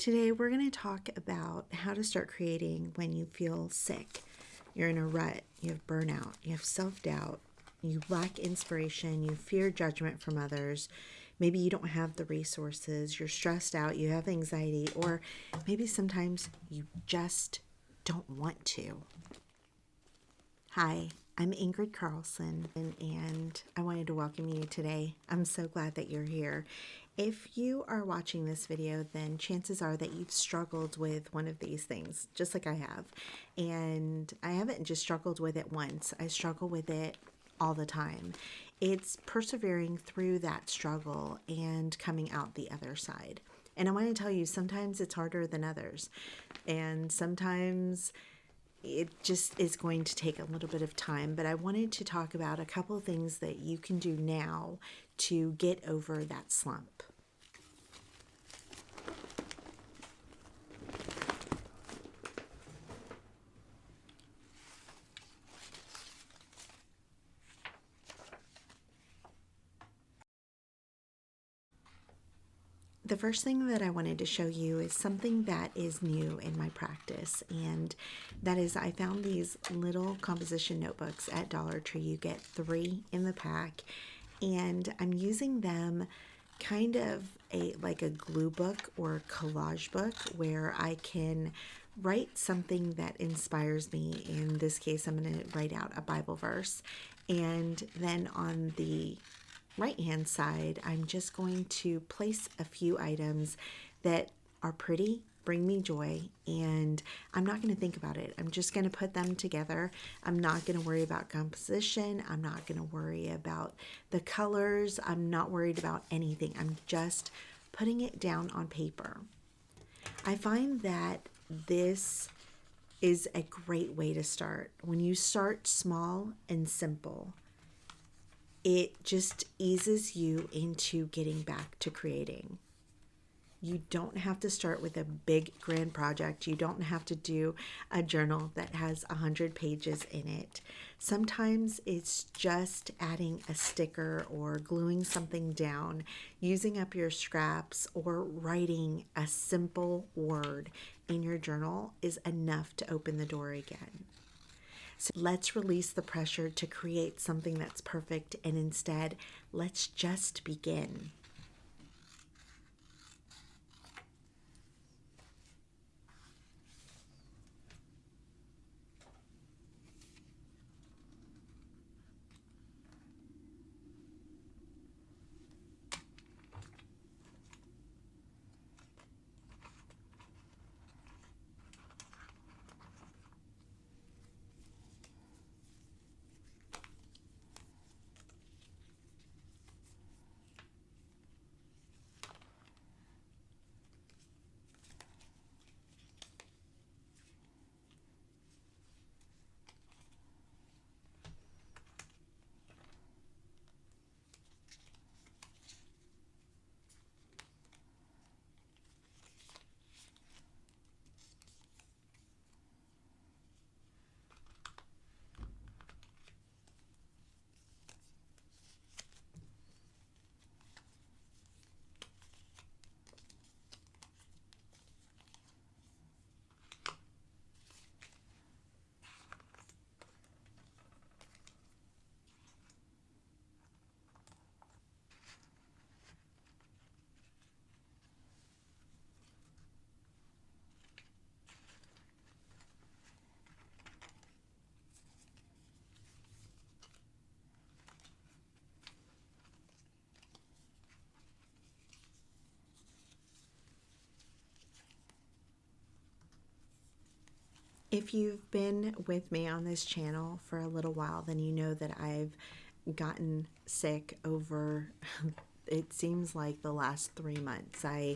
Today we're going to talk about how to start creating when you feel sick. You're in a rut, you have burnout, you have self-doubt, you lack inspiration, you fear judgment from others. Maybe you don't have the resources, you're stressed out, you have anxiety, or maybe sometimes you just don't want to. Hi, I'm Ingrid Carlson, and I wanted to welcome you today. I'm so glad that you're here. If you are watching this video, then chances are that you've struggled with one of these things, just like I have. And I haven't just struggled with it once. I struggle with it all the time. It's persevering through that struggle and coming out the other side. And I want to tell you, sometimes it's harder than others. And sometimes it just is going to take a little bit of time, but I wanted to talk about a couple of things that you can do now to get over that slump. The first thing that I wanted to show you is something that is new in my practice, and that is I found these little composition notebooks at Dollar Tree. You get 3 in the pack, and I'm using them kind of like a glue book or collage book where I can write something that inspires me. In this case, I'm going to write out a Bible verse, and then on the right hand side, I'm just going to place a few items that are pretty, bring me joy, and I'm not going to think about it. I'm just going to put them together. I'm not going to worry about composition. I'm not going to worry about the colors. I'm not worried about anything. I'm just putting it down on paper. I find that this is a great way to start. When you start small and simple, it just eases you into getting back to creating. You don't have to start with a big grand project. You don't have to do a journal that has 100 pages in it. Sometimes it's just adding a sticker or gluing something down, using up your scraps, or writing a simple word in your journal is enough to open the door again. So let's release the pressure to create something that's perfect, and instead, let's just begin. If you've been with me on this channel for a little while, then you know that I've gotten sick over, it seems like the last 3 months. I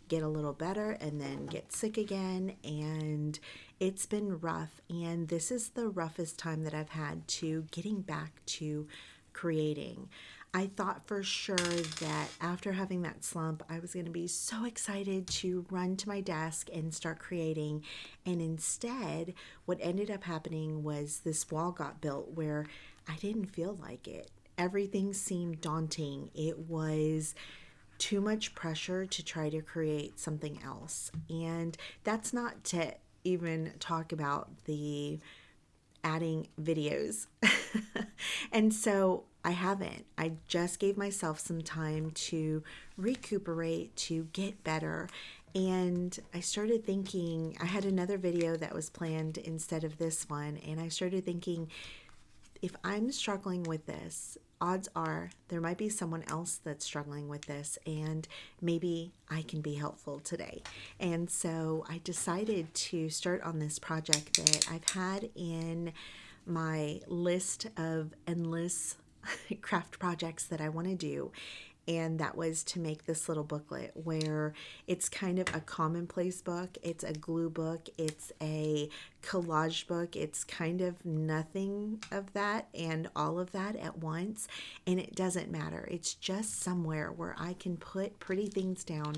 get a little better and then get sick again, and it's been rough. And this is the roughest time that I've had to getting back to creating. I thought for sure that after having that slump, I was going to be so excited to run to my desk and start creating. And instead, what ended up happening was this wall got built where I didn't feel like it. Everything seemed daunting. It was too much pressure to try to create something else. And that's not to even talk about the adding videos. And so I haven't. I just gave myself some time to recuperate, to get better. And I started thinking, I had another video that was planned instead of this one. And I started thinking, if I'm struggling with this, odds are there might be someone else that's struggling with this, and maybe I can be helpful today. And so I decided to start on this project that I've had in my list of endless craft projects that I want to do. And that was to make this little booklet where it's kind of a commonplace book. It's a glue book. It's a collage book. It's kind of nothing of that and all of that at once. And it doesn't matter. It's just somewhere where I can put pretty things down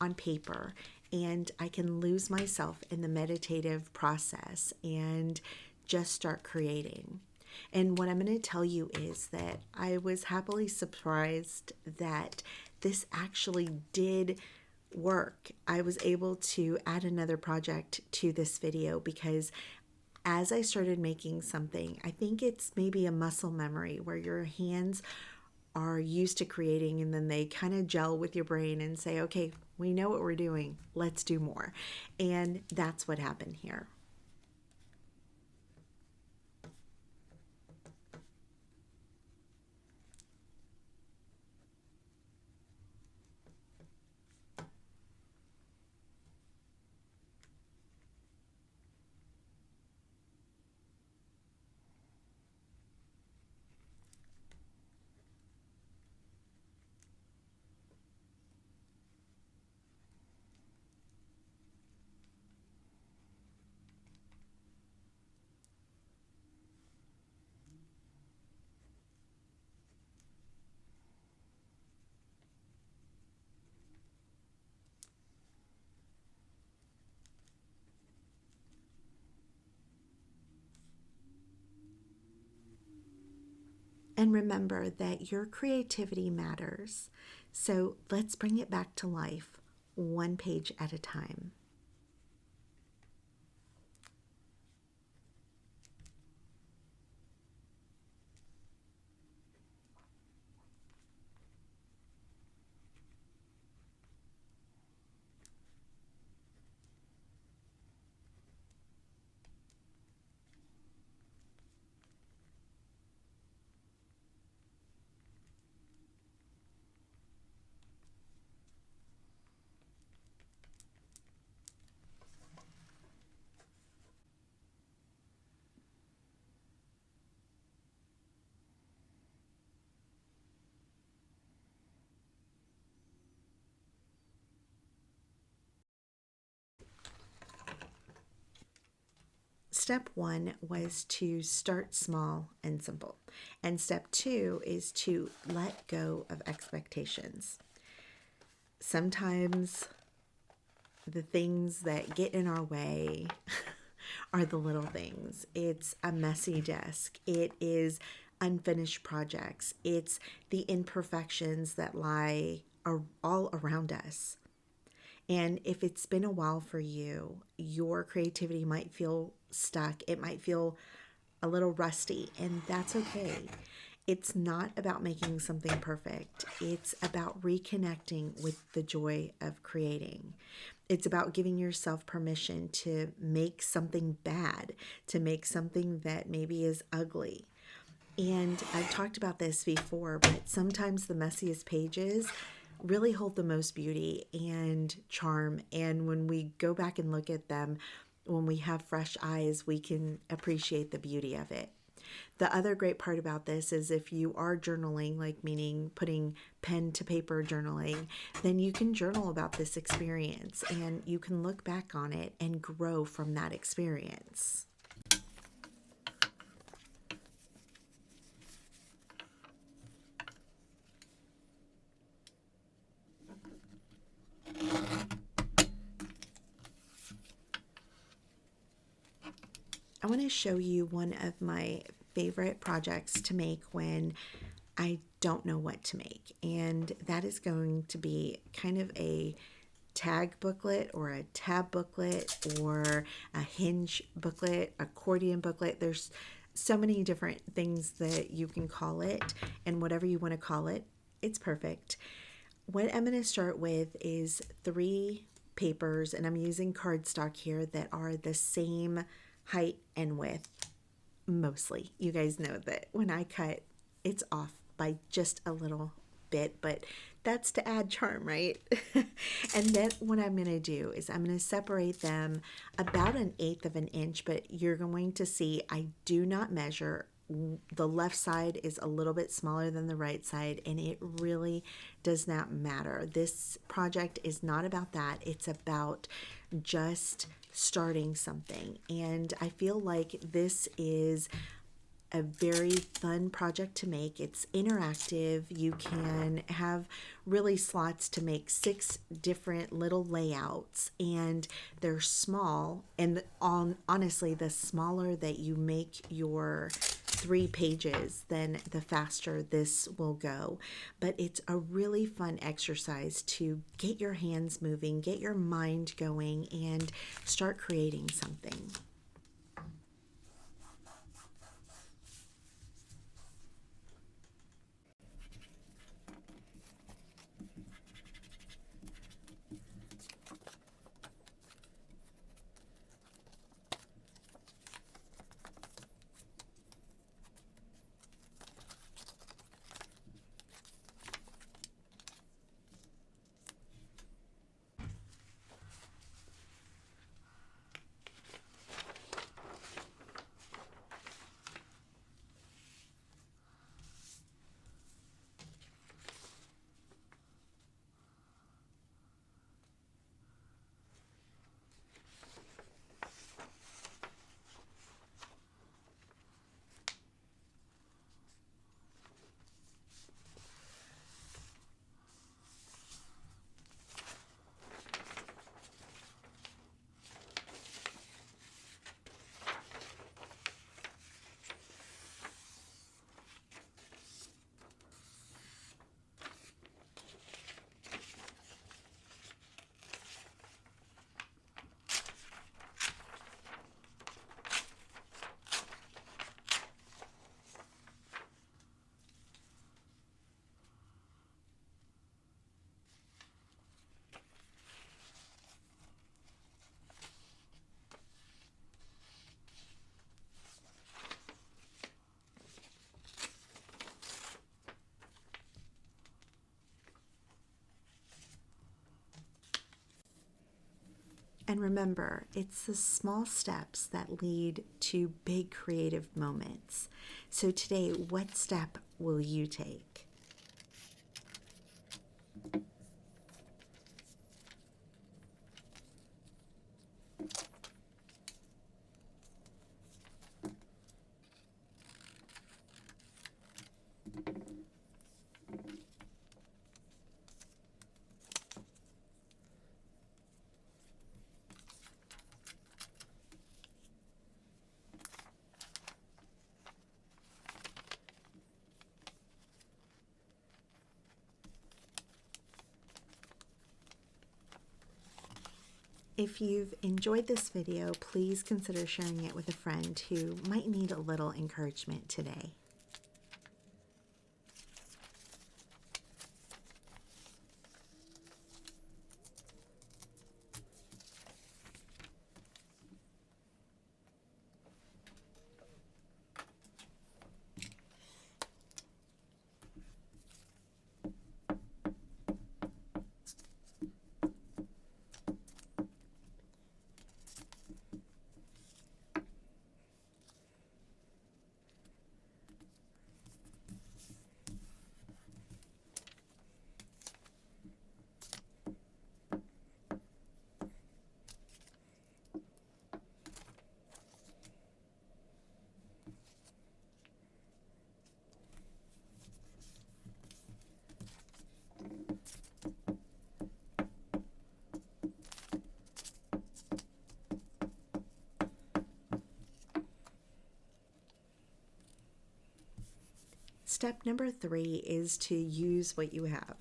on paper and I can lose myself in the meditative process and just start creating. And what I'm going to tell you is that I was happily surprised that this actually did work. I was able to add another project to this video because as I started making something, I think it's maybe a muscle memory where your hands are used to creating and then they kind of gel with your brain and say, okay, we know what we're doing. Let's do more. And that's what happened here. And remember that your creativity matters. So let's bring it back to life, one page at a time. Step one was to start small and simple. And step two is to let go of expectations. Sometimes the things that get in our way are the little things. It's a messy desk. It is unfinished projects. It's the imperfections that lie all around us. And if it's been a while for you, your creativity might feel stuck. It might feel a little rusty, and that's okay. It's not about making something perfect. It's about reconnecting with the joy of creating. It's about giving yourself permission to make something bad, to make something that maybe is ugly. And I've talked about this before, but sometimes the messiest pages really hold the most beauty and charm. And when we go back and look at them, when we have fresh eyes, we can appreciate the beauty of it. The other great part about this is if you are journaling, like meaning putting pen to paper journaling, then you can journal about this experience and you can look back on it and grow from that experience. I want to show you one of my favorite projects to make when I don't know what to make. And that is going to be kind of a tag booklet or a tab booklet or a hinge booklet, accordion booklet. There's so many different things that you can call it, and whatever you want to call it, it's perfect. What I'm going to start with is 3 papers, and I'm using cardstock here that are the same height and width mostly. You guys know that when I cut, it's off by just a little bit, but that's to add charm, right? And then what I'm going to do is I'm going to separate them about 1/8 of an inch, but you're going to see I do not measure. The left side is a little bit smaller than the right side, and it really does not matter. This project is not about that. It's about just starting something. And I feel like this is a very fun project to make. It's interactive. You can have really slots to make 6 different little layouts, and they're small. And honestly, the smaller that you make your 3 pages, then the faster this will go. But it's a really fun exercise to get your hands moving, get your mind going, and start creating something. And remember, it's the small steps that lead to big creative moments. So today, what step will you take? If you've enjoyed this video, please consider sharing it with a friend who might need a little encouragement today. step number 3 is to use what you have.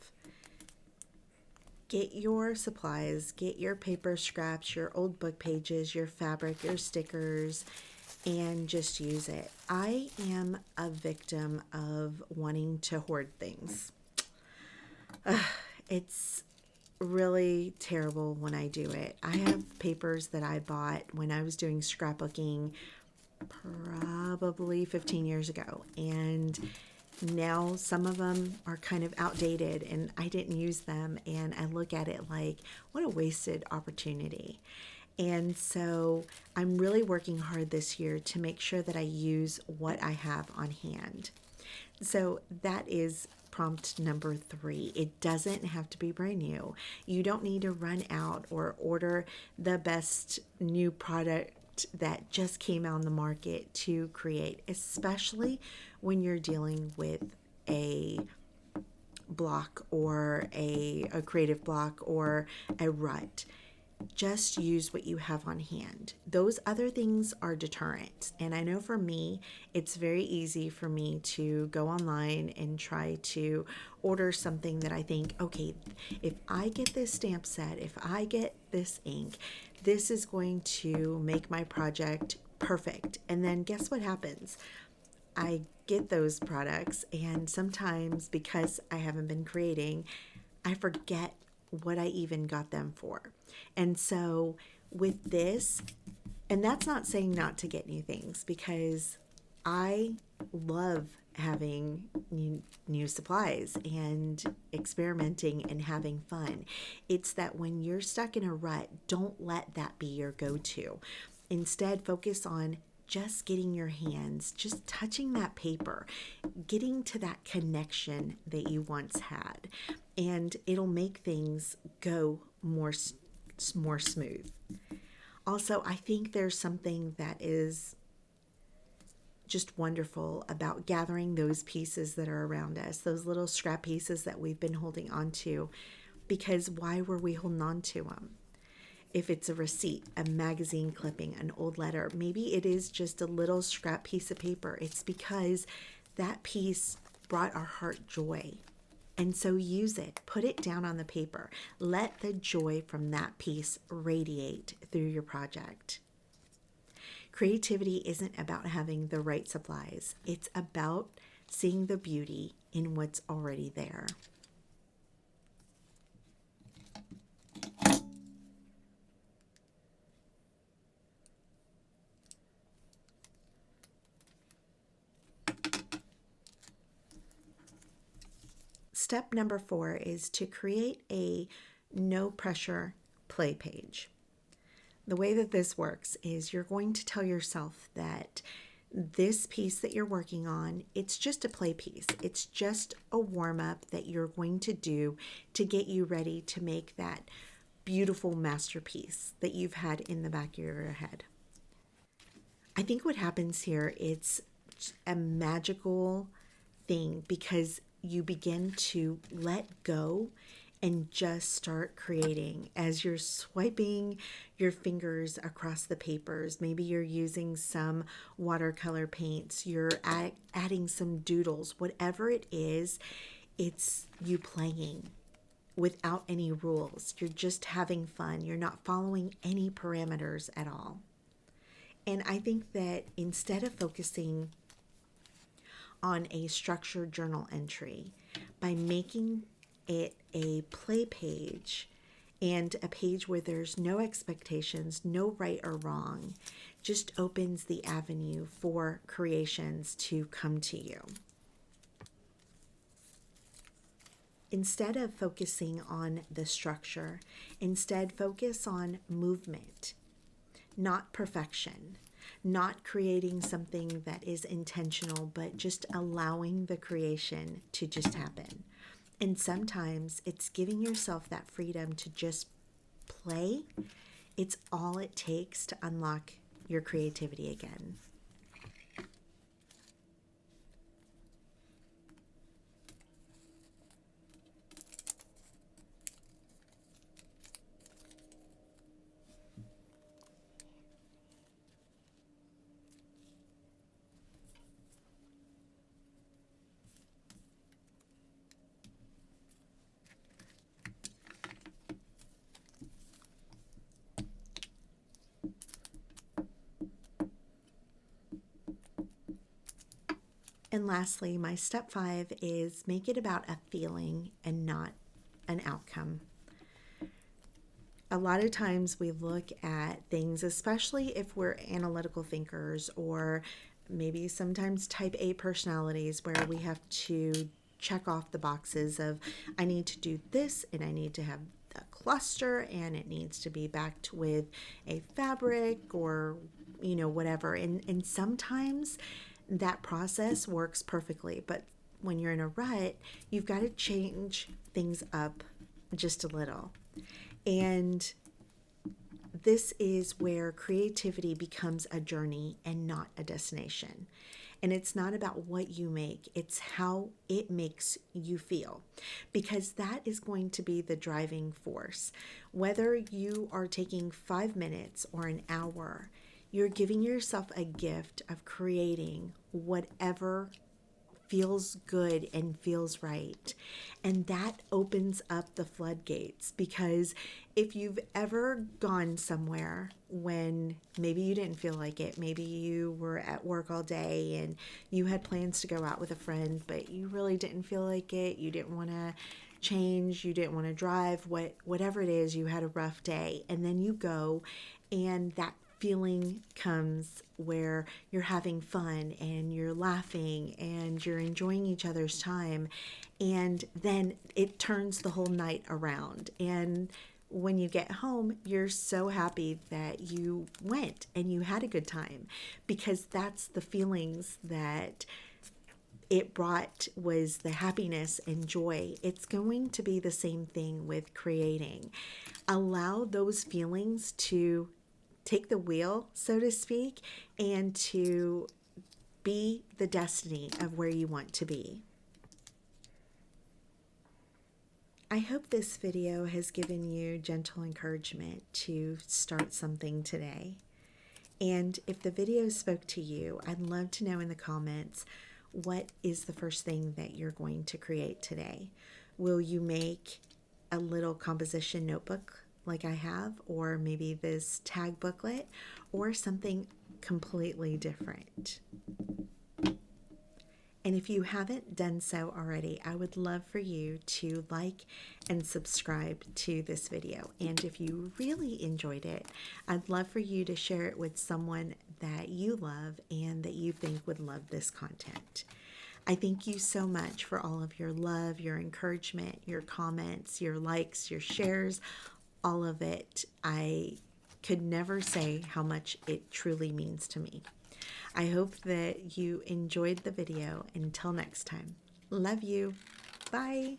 Get your supplies, get your paper scraps, your old book pages, your fabric, your stickers, and just use it. I am a victim of wanting to hoard things. It's really terrible when I do it. I have papers that I bought when I was doing scrapbooking probably 15 years ago, and now some of them are kind of outdated and I didn't use them, and I look at it like, what a wasted opportunity. And so I'm really working hard this year to make sure that I use what I have on hand. So that is prompt number 3. It doesn't have to be brand new. You don't need to run out or order the best new product that just came out on the market to create, especially when you're dealing with a block or a creative block or a rut. Just use what you have on hand. Those other things are deterrents. And I know for me, it's very easy for me to go online and try to order something that I think, okay, if I get this stamp set, if I get this ink, this is going to make my project perfect. And then guess what happens? I get those products, and sometimes because I haven't been creating, I forget what I even got them for. And so with this, and that's not saying not to get new things, because I love having new supplies and experimenting and having fun. It's that when you're stuck in a rut, don't let that be your go-to. Instead, focus on just getting your hands, just touching that paper, getting to that connection that you once had, and it'll make things go more smooth. Also, I think there's something that is just wonderful about gathering those pieces that are around us, those little scrap pieces that we've been holding on to, because why were we holding on to them? If it's a receipt, a magazine clipping, an old letter, maybe it is just a little scrap piece of paper. It's because that piece brought our heart joy. And so use it, put it down on the paper. Let the joy from that piece radiate through your project. Creativity isn't about having the right supplies. It's about seeing the beauty in what's already there. Step number 4 is to create a no pressure play page. The way that this works is you're going to tell yourself that this piece that you're working on, it's just a play piece. It's just a warm up that you're going to do to get you ready to make that beautiful masterpiece that you've had in the back of your head. I think what happens here, it's a magical thing because you begin to let go and just start creating as you're swiping your fingers across the papers. Maybe you're using some watercolor paints, you're adding some doodles, whatever it is, it's you playing without any rules. You're just having fun. You're not following any parameters at all. And I think that instead of focusing on a structured journal entry, by making it a play page and a page where there's no expectations, no right or wrong, just opens the avenue for creations to come to you. Instead of focusing on the structure, instead focus on movement, not perfection. Not creating something that is intentional, but just allowing the creation to just happen. And sometimes it's giving yourself that freedom to just play. It's all it takes to unlock your creativity again. And lastly, my step 5 is make it about a feeling and not an outcome. A lot of times we look at things, especially if we're analytical thinkers or maybe sometimes type A personalities, where we have to check off the boxes of I need to do this and I need to have a cluster and it needs to be backed with a fabric or whatever. And sometimes that process works perfectly, but when you're in a rut, you've got to change things up just a little. And this is where creativity becomes a journey and not a destination. And it's not about what you make, it's how it makes you feel, because that is going to be the driving force. Whether you are taking 5 minutes or an hour, you're giving yourself a gift of creating whatever feels good and feels right. And that opens up the floodgates, because if you've ever gone somewhere when maybe you didn't feel like it, maybe you were at work all day and you had plans to go out with a friend, but you really didn't feel like it, you didn't want to change, you didn't want to drive, whatever it is, you had a rough day, and then you go and that feeling comes where you're having fun and you're laughing and you're enjoying each other's time, and then it turns the whole night around. And when you get home, you're so happy that you went and you had a good time, because that's the feelings that it brought, was the happiness and joy. It's going to be the same thing with creating. Allow those feelings to take the wheel, so to speak, and to be the destiny of where you want to be. I hope this video has given you gentle encouragement to start something today. And if the video spoke to you, I'd love to know in the comments, what is the first thing that you're going to create today? Will you make a little composition notebook like I have, or maybe this tag booklet, or something completely different? And if you haven't done so already, I would love for you to like and subscribe to this video. And if you really enjoyed it, I'd love for you to share it with someone that you love and that you think would love this content. I thank you so much for all of your love, your encouragement, your comments, your likes, your shares, all of it. I could never say how much it truly means to me. I hope that you enjoyed the video. Until next time, love you. Bye.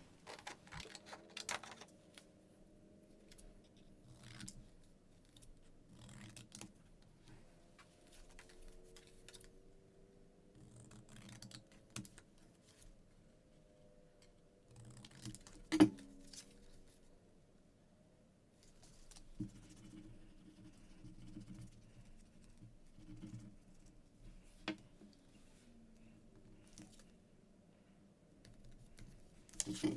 Okay.